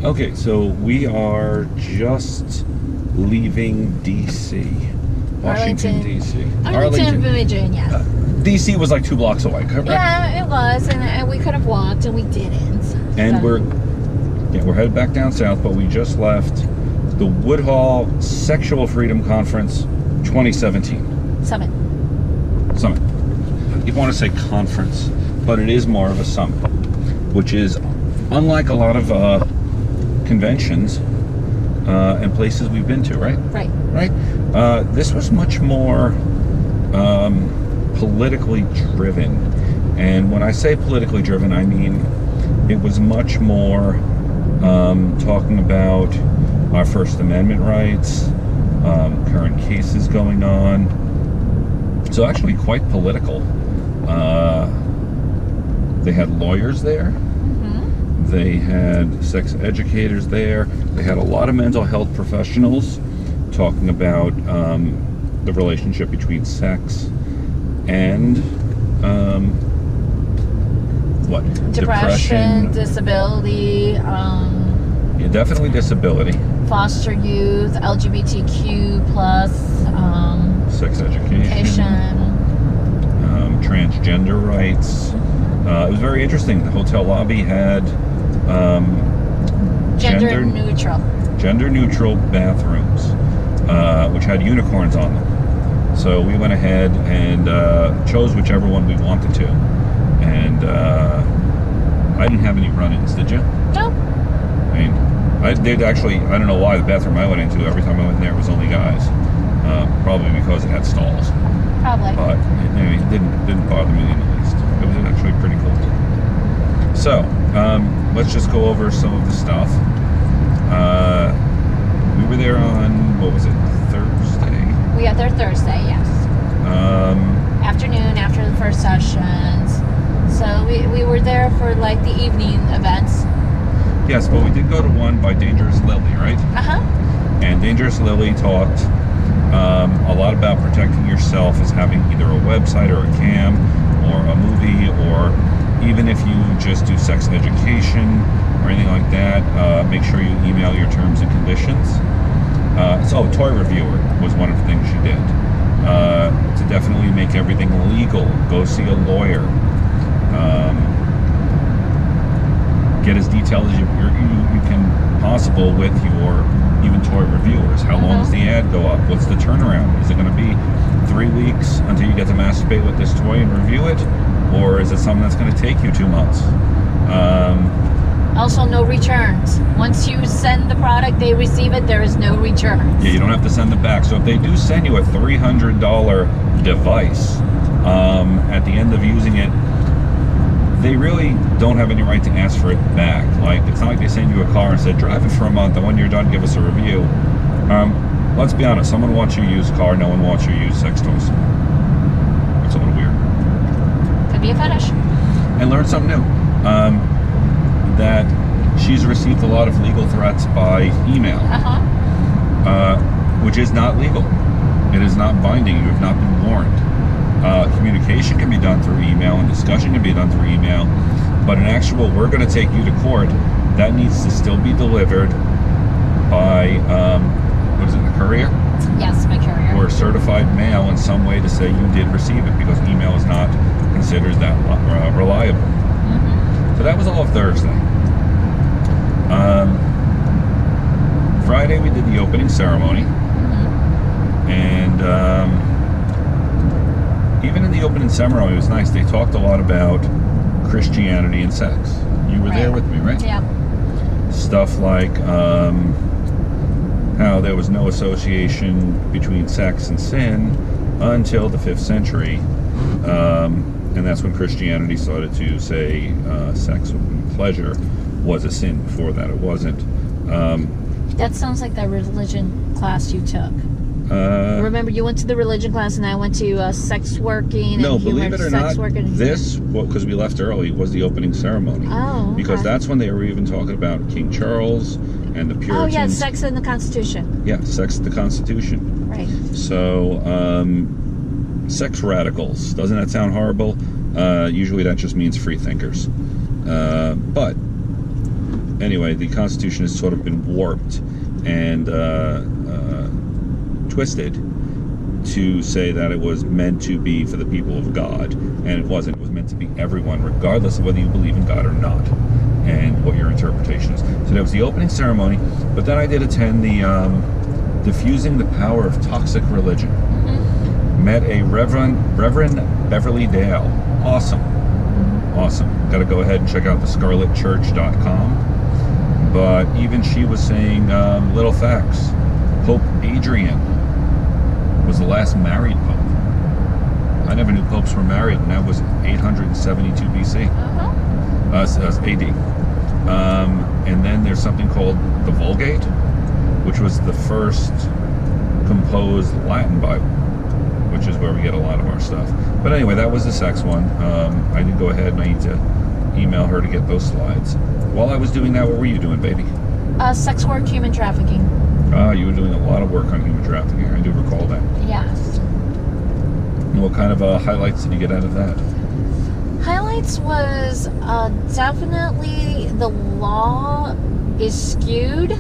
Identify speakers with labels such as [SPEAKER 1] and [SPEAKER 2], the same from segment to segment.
[SPEAKER 1] Okay, so we are just leaving D.C. Washington, D.C.
[SPEAKER 2] Arlington, Virginia.
[SPEAKER 1] D.C. was like 2 blocks away, correct?
[SPEAKER 2] Yeah, it was, and we could have walked, and we didn't.
[SPEAKER 1] And we're headed back down south, but we just left the Woodhull Sexual Freedom Conference 2017.
[SPEAKER 2] Summit.
[SPEAKER 1] You want to say conference, but it is more of a summit, which is unlike a lot of conventions and places we've been to, right? Right. This was much more politically driven, and when I say politically driven, I mean it was much more talking about our First Amendment rights, current cases going on. So actually quite political. They had lawyers there. They had sex educators there. They had a lot of mental health professionals talking about the relationship between sex and what?
[SPEAKER 2] Depression, disability.
[SPEAKER 1] Yeah, definitely disability.
[SPEAKER 2] Foster youth, LGBTQ plus.
[SPEAKER 1] Sex education. Transgender rights. It was very interesting. The hotel lobby had gender neutral bathrooms, which had unicorns on them. So we went ahead and chose whichever one we wanted to. And I didn't have any run-ins, did you?
[SPEAKER 2] No.
[SPEAKER 1] I mean, I did actually. I don't know why the bathroom I went into, every time I went in there, it was only guys. Probably because it had stalls.
[SPEAKER 2] Probably.
[SPEAKER 1] But anyway, it didn't bother me in the least. It was actually pretty cool. So, let's just go over some of the stuff. We were there on, what was it, Thursday?
[SPEAKER 2] We got there Thursday, yes. Afternoon, after the first sessions. So we were there for like the evening events.
[SPEAKER 1] Yes, but we did go to one by Dangerous Lily, right? And Dangerous Lily talked a lot about protecting yourself as having either a website or a cam or a movie, or even if you just do sex education or anything like that, make sure you email your terms and conditions. So toy reviewer was one of the things she did. To definitely make everything legal, go see a lawyer. Get as detailed as you can possible with your even toy reviewers. How long does the ad go up? What's the turnaround? Is it going to be 3 weeks until you get to masturbate with this toy and review it? Or is it something that's going to take you 2 months?
[SPEAKER 2] Also, no returns. Once you send the product, they receive it, there is no returns.
[SPEAKER 1] Yeah, you don't have to send it back. So if they do send you a $300 device at the end of using it, they really don't have any right to ask for it back. Like, it's not like they send you a car and said, drive it for a month, and when you're done, give us a review. Let's be honest, someone wants your used car, no one wants your used sex toys. It's a little weird.
[SPEAKER 2] Could be a fetish.
[SPEAKER 1] And learn something new. That she's received a lot of legal threats by email, which is not legal. It is not binding. You have not been warned. Communication can be done through email, and discussion can be done through email, but an actual, we're going to take you to court, that needs to still be delivered by, what is it, the courier?
[SPEAKER 2] Yes, my courier.
[SPEAKER 1] Or certified mail in some way to say you did receive it, because email is not considered that reliable. So that was all of Thursday. Friday we did the opening ceremony, and even in the opening ceremony, it was nice. They talked a lot about Christianity and sex. You were there with me, right?
[SPEAKER 2] Yeah.
[SPEAKER 1] Stuff like how there was no association between sex and sin until the 5th century. And that's when Christianity started to say sex and pleasure was a sin. Before that, it wasn't.
[SPEAKER 2] That sounds like that religion class you took. Remember, you went to the religion class, and I went to sex working.
[SPEAKER 1] No,
[SPEAKER 2] and
[SPEAKER 1] believe it or not, this, because we left early, was the opening ceremony.
[SPEAKER 2] Oh, okay.
[SPEAKER 1] Because that's when they were even talking about King Charles and the Puritans. Oh,
[SPEAKER 2] yeah, sex and the Constitution.
[SPEAKER 1] Yeah, sex and the Constitution.
[SPEAKER 2] Right.
[SPEAKER 1] So, sex radicals. Doesn't that sound horrible? Usually that just means free thinkers. But anyway, the Constitution has sort of been warped and twisted to say that it was meant to be for the people of God, and it wasn't. It was meant to be everyone, regardless of whether you believe in God or not, and what your interpretation is. So that was the opening ceremony, but then I did attend the Diffusing the Power of Toxic Religion. Met a Reverend Beverly Dale. Awesome. Got to go ahead and check out thescarletchurch.com. But even she was saying little facts. Pope Adrian was the last married pope. I never knew popes were married, and that was 872 BC. AD. And then there's something called the Vulgate, which was the first composed Latin Bible, which is where we get a lot of our stuff. But anyway, that was the sex one. I did go ahead and I need to email her to get those slides. While I was doing that, what were you doing, baby?
[SPEAKER 2] Sex work, human trafficking.
[SPEAKER 1] You were doing a lot of work on human trafficking. I do recall that.
[SPEAKER 2] Yes.
[SPEAKER 1] And what kind of highlights did you get out of that?
[SPEAKER 2] Highlights was definitely the law is skewed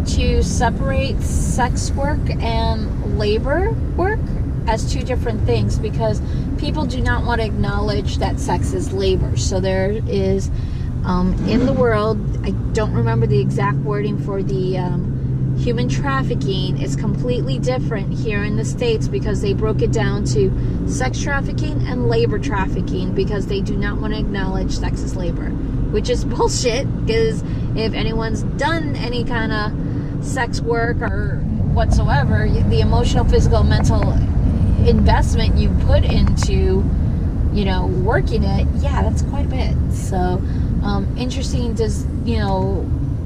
[SPEAKER 2] to separate sex work and labor work as two different things, because people do not want to acknowledge that sex is labor. So there is in the world, I don't remember the exact wording for the human trafficking. It's completely different here in the States because they broke it down to sex trafficking and labor trafficking, because they do not want to acknowledge sex as labor, which is bullshit, because if anyone's done any kind of sex work or whatsoever, the emotional, physical, mental investment you put into, you know, working it, yeah, that's quite a bit. So interesting, just, you know,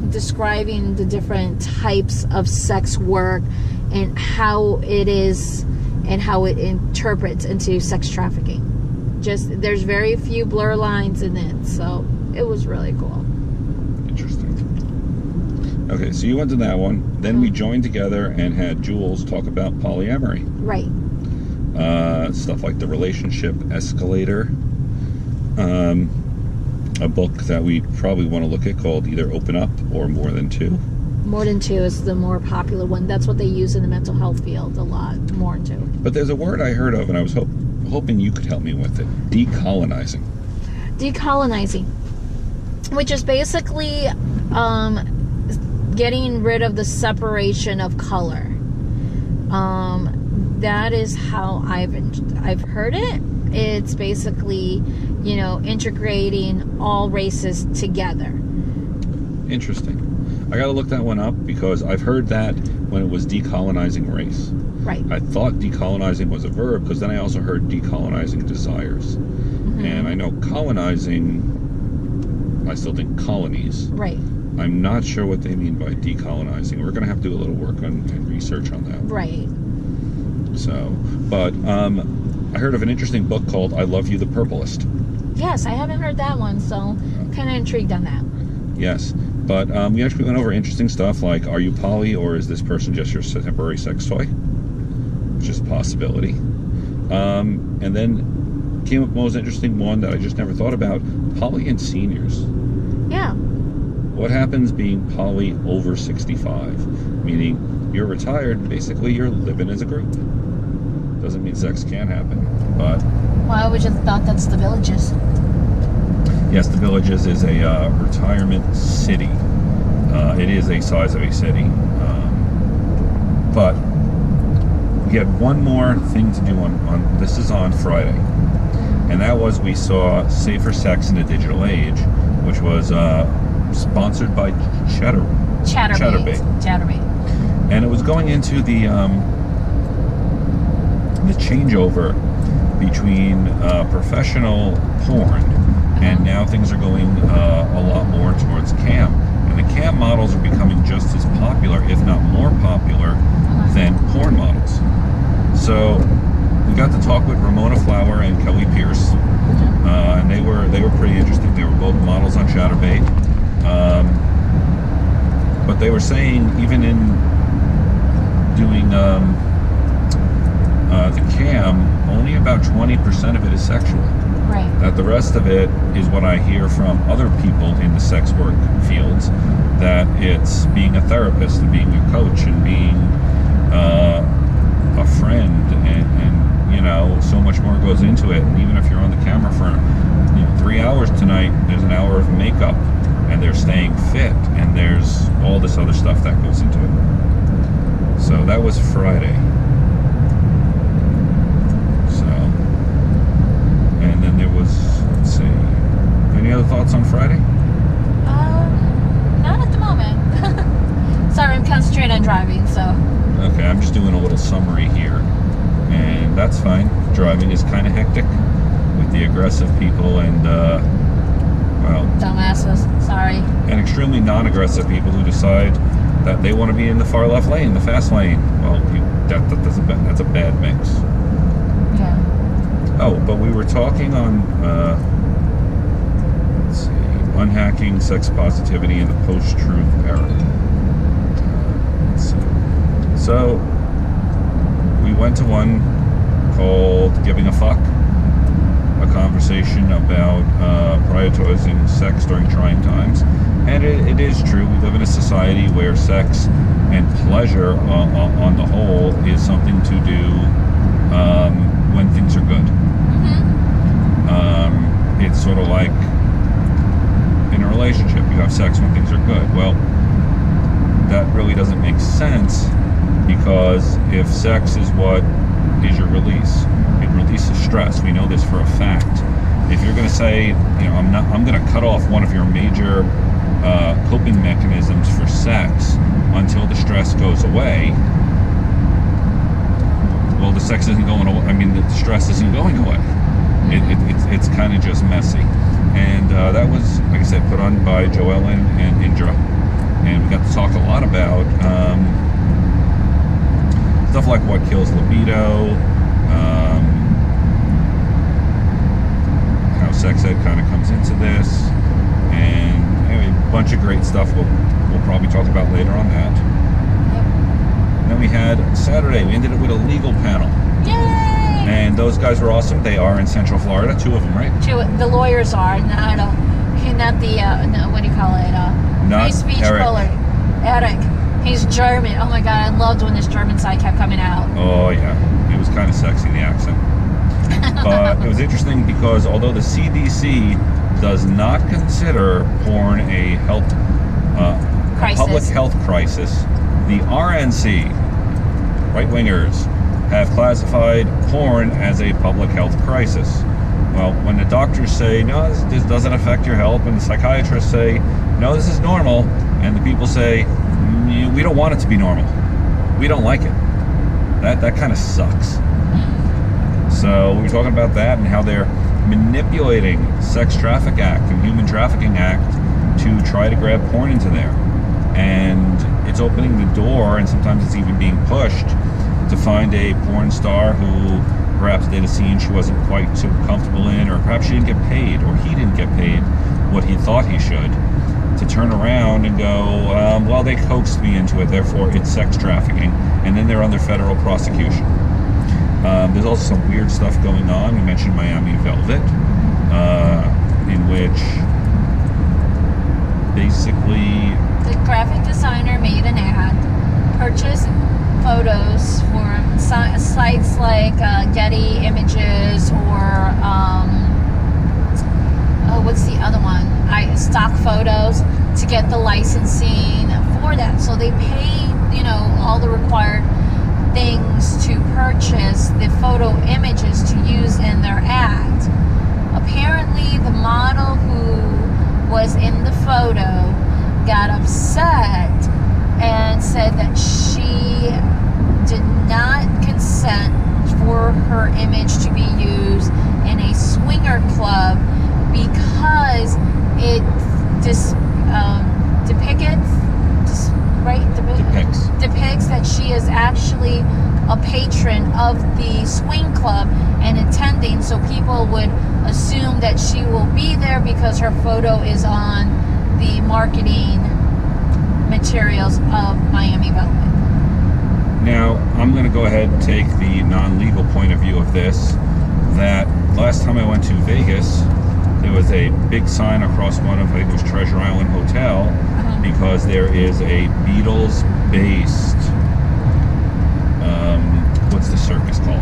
[SPEAKER 2] describing the different types of sex work and how it is and how it interprets into sex trafficking. Just, there's very few blur lines in it, so it was really cool.
[SPEAKER 1] Interesting. Okay, so you went to that one. Then we joined together and had Jules talk about polyamory.
[SPEAKER 2] Right.
[SPEAKER 1] Stuff like the relationship escalator. A book that we probably want to look at called either Open Up or More Than Two.
[SPEAKER 2] More Than Two is the more popular one. That's what they use in the mental health field a lot. More Than Two.
[SPEAKER 1] But there's a word I heard of, and I was hoping you could help me with it. Decolonizing.
[SPEAKER 2] Decolonizing, which is basically getting rid of the separation of color. That is how I've heard it. It's basically, you know, integrating all races together.
[SPEAKER 1] Interesting. I gotta look that one up, because I've heard that when it was decolonizing race.
[SPEAKER 2] Right.
[SPEAKER 1] I thought decolonizing was a verb, because then I also heard decolonizing desires. And I know colonizing, I still think colonies.
[SPEAKER 2] Right.
[SPEAKER 1] I'm not sure what they mean by decolonizing. We're gonna have to do a little work and research on that.
[SPEAKER 2] Right.
[SPEAKER 1] So, but I heard of an interesting book called I Love You, the Purplist.
[SPEAKER 2] Yes, I haven't heard that one, so kind of intrigued on that.
[SPEAKER 1] Yes, but we actually went over interesting stuff like, are you poly, or is this person just your temporary sex toy? Which is a possibility. And then came up with the most interesting one that I just never thought about, poly and seniors.
[SPEAKER 2] Yeah.
[SPEAKER 1] What happens being poly over 65? Meaning you're retired, basically you're living as a group. Doesn't mean sex can't happen, but...
[SPEAKER 2] Well, I would just thought that's the Villages.
[SPEAKER 1] Yes, the Villages is a retirement city. It is a size of a city. But we had one more thing to do on this is on Friday. And that was, we saw Safer Sex in the Digital Age, which was sponsored by Chatterbait. And it was going into the changeover between professional porn, and now things are going a lot more towards cam. And the cam models are becoming just as popular, if not more popular, than porn models. So we got to talk with Ramona Flower and Kelly Pierce, and they were pretty interesting. They were both models on Chatterbait, but they were saying even in doing the cam, only about 20% of it is sexual.
[SPEAKER 2] Right.
[SPEAKER 1] That the rest of it is what I hear from other people in the sex work fields, that it's being a therapist and being a coach and being a friend, and you know, so much more goes into it. And even if you're on the camera for 3 hours tonight, there's an hour of makeup, and they're staying fit, and there's all this other stuff that goes into it. So that was Friday. So, and then there was, let's see, any other thoughts on Friday?
[SPEAKER 2] Not at the moment. Sorry, I'm concentrating on driving, so.
[SPEAKER 1] Okay, I'm just doing a little summary here, and that's fine. Driving is kind of hectic with the aggressive people and, well...
[SPEAKER 2] dumbasses, sorry.
[SPEAKER 1] And extremely non-aggressive people who decide that they want to be in the far left lane, the fast lane. Well, that's a bad mix.
[SPEAKER 2] Yeah.
[SPEAKER 1] Oh, but we were talking on, let's see, unhacking sex positivity in the post-truth era. Let's see. So, we went to one called Giving a Fuck, a conversation about prioritizing sex during trying times. And it is true, we live in a society where sex and pleasure on the whole is something to do when things are good.
[SPEAKER 2] Mm-hmm.
[SPEAKER 1] It's sort of like in a relationship, you have sex when things are good. Well, that really doesn't make sense, because if sex is what is your release, it releases stress. We know this for a fact. If you're going to say, I'm going to cut off one of your major coping mechanisms for sex until the stress goes away, well, the sex isn't going away. I mean, the stress isn't going away. It's kind of just messy. And that was, like I said, put on by Joelle and Indra. And we got to talk a lot about stuff like what kills libido, how sex ed kind of comes into this, and anyway, a bunch of great stuff we'll probably talk about later on that.
[SPEAKER 2] Yep.
[SPEAKER 1] And then we had Saturday, we ended it with a legal panel.
[SPEAKER 2] Yay!
[SPEAKER 1] And those guys were awesome. They are in Central Florida, 2 of them, right?
[SPEAKER 2] The lawyers are, not the, no, what do you call it?
[SPEAKER 1] Not
[SPEAKER 2] free speech
[SPEAKER 1] Eric.
[SPEAKER 2] bully. Eric. He's German. Oh my God, I loved when this German side kept coming out.
[SPEAKER 1] Oh yeah, it was kind of sexy, the accent. But it was interesting because although the CDC does not consider porn a public health crisis, the RNC, right-wingers, have classified porn as a public health crisis. Well, when the doctors say, no, this doesn't affect your health, and the psychiatrists say, no, this is normal, and the people say, we don't want it to be normal. We don't like it. That kind of sucks. So we were talking about that and how they're manipulating Sex Traffic Act and Human Trafficking Act to try to grab porn into there. And it's opening the door, and sometimes it's even being pushed to find a porn star who perhaps did a scene she wasn't quite so comfortable in, or perhaps she didn't get paid, or he didn't get paid what he thought he should, to turn around and go, well, they coaxed me into it, therefore it's sex trafficking, and then they're under federal prosecution. There's also some weird stuff going on. We mentioned Miami Velvet, in which basically
[SPEAKER 2] The graphic designer made an ad, purchased photos from sites like Getty Images or what's the other one? Stock Photos, to get the licensing for that. So they paid, all the required things to purchase the photo images to use in their ad. Apparently, the model who was in the photo got upset and said that she did not consent for her image to be used in a swinger club because it depicts that she is actually a patron of the swing club and attending, so people would assume that she will be there because her photo is on the marketing materials of Miami Velvet.
[SPEAKER 1] Now, I'm going to go ahead and take the non-legal point of view of this, that last time I went to Vegas, there was a big sign across one of, I think it was Treasure Island Hotel, because there is a Beatles-based, what's the circus called?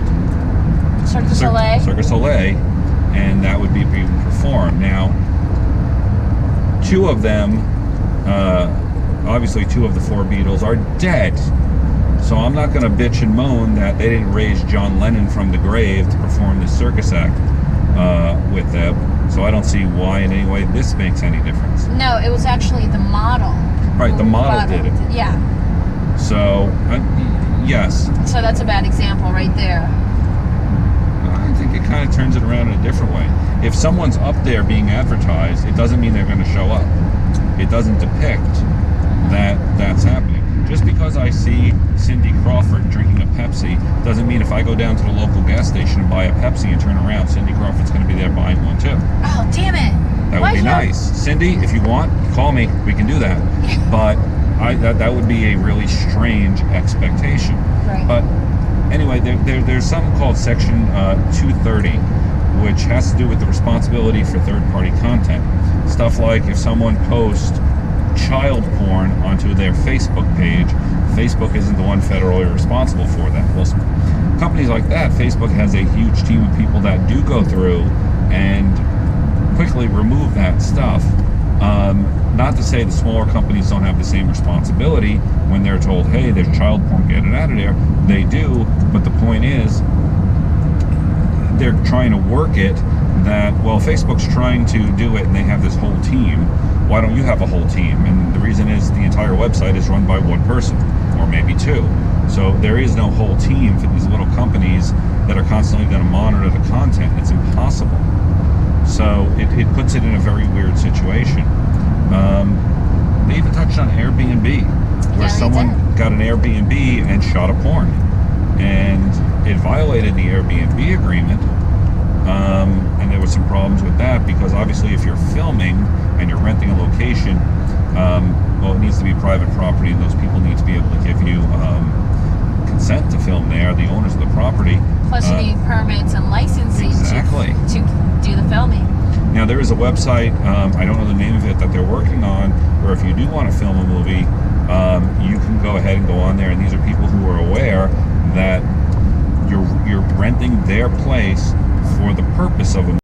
[SPEAKER 2] Cirque du Soleil.
[SPEAKER 1] Cirque du Soleil, and that would be being performed. Now, two of them, obviously 2 of the 4 Beatles are dead. So I'm not going to bitch and moan that they didn't raise John Lennon from the grave to perform this circus act with them. So I don't see why in any way this makes any difference.
[SPEAKER 2] No, it was actually the model.
[SPEAKER 1] Right, the model did it.
[SPEAKER 2] Yeah.
[SPEAKER 1] So, yes.
[SPEAKER 2] So that's a bad example right there.
[SPEAKER 1] I think it kind of turns it around in a different way. If someone's up there being advertised, it doesn't mean they're going to show up. It doesn't depict that that's happening. Just because I see Cindy Crawford drinking a Pepsi doesn't mean if I go down to the local gas station and buy a Pepsi and turn around, Cindy Crawford's going to be there buying one too.
[SPEAKER 2] Oh, damn it.
[SPEAKER 1] That would be nice. Cindy, if you want, call me. We can do that. But that would be a really strange expectation.
[SPEAKER 2] Right.
[SPEAKER 1] But anyway, there's something called Section 230, which has to do with the responsibility for third-party content. Stuff like if someone posts child porn onto their Facebook page, Facebook isn't the one federally responsible for that. Well, companies like that, Facebook has a huge team of people that do go through and quickly remove that stuff. Not to say the smaller companies don't have the same responsibility when they're told, hey, there's child porn, get it out of there. They do, but the point is, they're trying to work it that, well, Facebook's trying to do it and they have this whole team. Why don't you have a whole team? And the reason is the entire website is run by one person, or maybe 2. So there is no whole team for these little companies that are constantly going to monitor the content. It's impossible. So it puts it in a very weird situation. They even touched on Airbnb, where someone got an Airbnb and shot a porn. And it violated the Airbnb agreement. And there were some problems with that because obviously if you're filming and you're renting a location, well, it needs to be private property and those people need to be able to give you consent to film there, the owners of the property.
[SPEAKER 2] Plus you need permits and licensing to do the filming.
[SPEAKER 1] Now there is a website, I don't know the name of it, that they're working on, where if you do want to film a movie, you can go ahead and go on there, and these are people who are aware that you're renting their place for the purpose of a